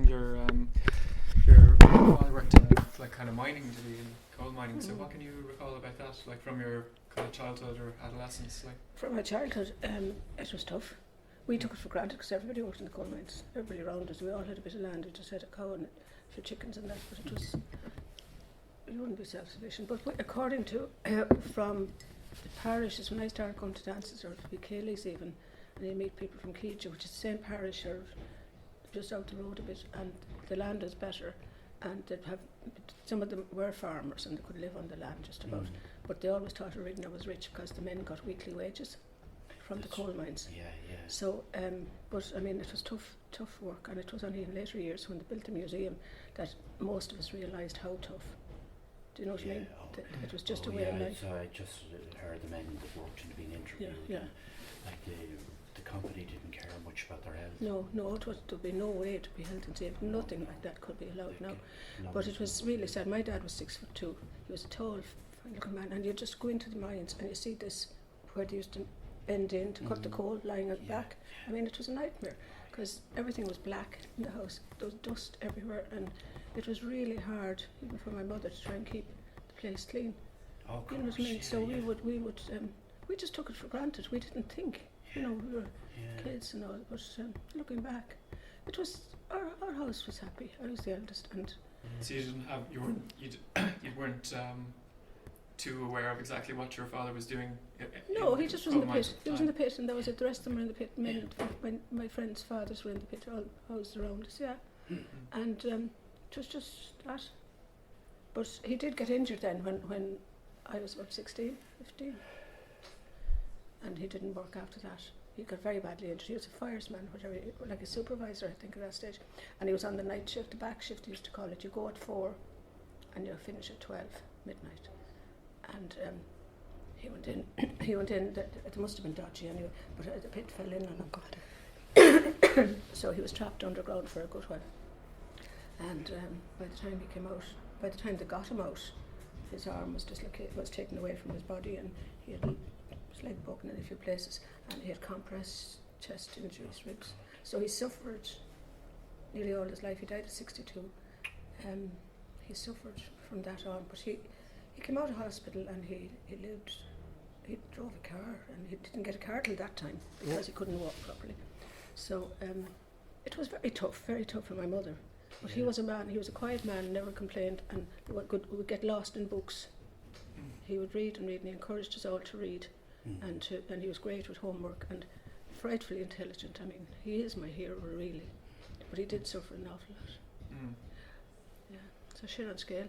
Your father worked in like kind of mining, did he, in coal mining? So what can you recall about that, like from your kind of childhood or adolescence? Like from my childhood, it was tough. We took it for granted because everybody worked in the coal mines. Everybody around us, we all had a bit of land. We just had a cow and a few chickens and that. But it was, you wouldn't be self-sufficient. But according to from the parishes, when I started going to dances or to be Céilís even, and you meet people from Keidja, which is the same parish or just out the road a bit, and the land is better, and they'd have, some of them were farmers and they could live on the land just about, but they always thought Arigna was rich because the men got weekly wages from the coal mines. So, but I mean, it was tough work, and it was only in later years when they built the museum that most of us realised how tough. Do you know what I mean? It was just a way of life. So I just heard the men that worked in being interviewed. Like the company didn't care much about their health. No, there'd be no way to be health and safety. Nothing like that could be allowed now. But it was really sad. My dad was 6'2". He was a tall, fine-looking man, and you just go into the mines and you see this where they used to bend in to cut the coal lying at the back. I mean, it was a nightmare because everything was black in the house. There was dust everywhere, and it was really hard, even for my mother, to try and keep the place clean. Oh, you know what I mean? So we just took it for granted. We didn't think. You know, we were kids and all, but looking back, it was our house was happy. I was the eldest, and so you didn't have you weren't too aware of exactly what your father was doing. No, he just was in the pit. He was in the pit, and that was it. The rest of them were in the pit. My friends' fathers were in the pit, all housed around us. And it was just that. But he did get injured then when I was about 16, 15. And he didn't work after that. He got very badly injured. He was a firesman, whatever, like a supervisor, I think, at that stage. And he was on the night shift, the back shift, he used to call it. You go at 4 and you finish at 12, midnight. And he went in, it must have been dodgy anyway, but the pit fell in on him. So he was trapped underground for a good while. And by the time he came out, by the time they got him out, his arm was dislocated, was taken away from his body, and he had his leg broken in a few places, and he had compressed chest injuries, ribs. So he suffered nearly all his life. He died at 62. He suffered from that on, but he came out of hospital and he lived. He drove a car, and he didn't get a car till that time because he couldn't walk properly. So it was very tough for my mother. But he was a man. He was a quiet man, never complained, and would get lost in books. He would read and read, and he encouraged us all to read. And he was great with homework and frightfully intelligent. I mean, he is my hero, really. But he did suffer an awful lot. Yeah, it's a shit on scale.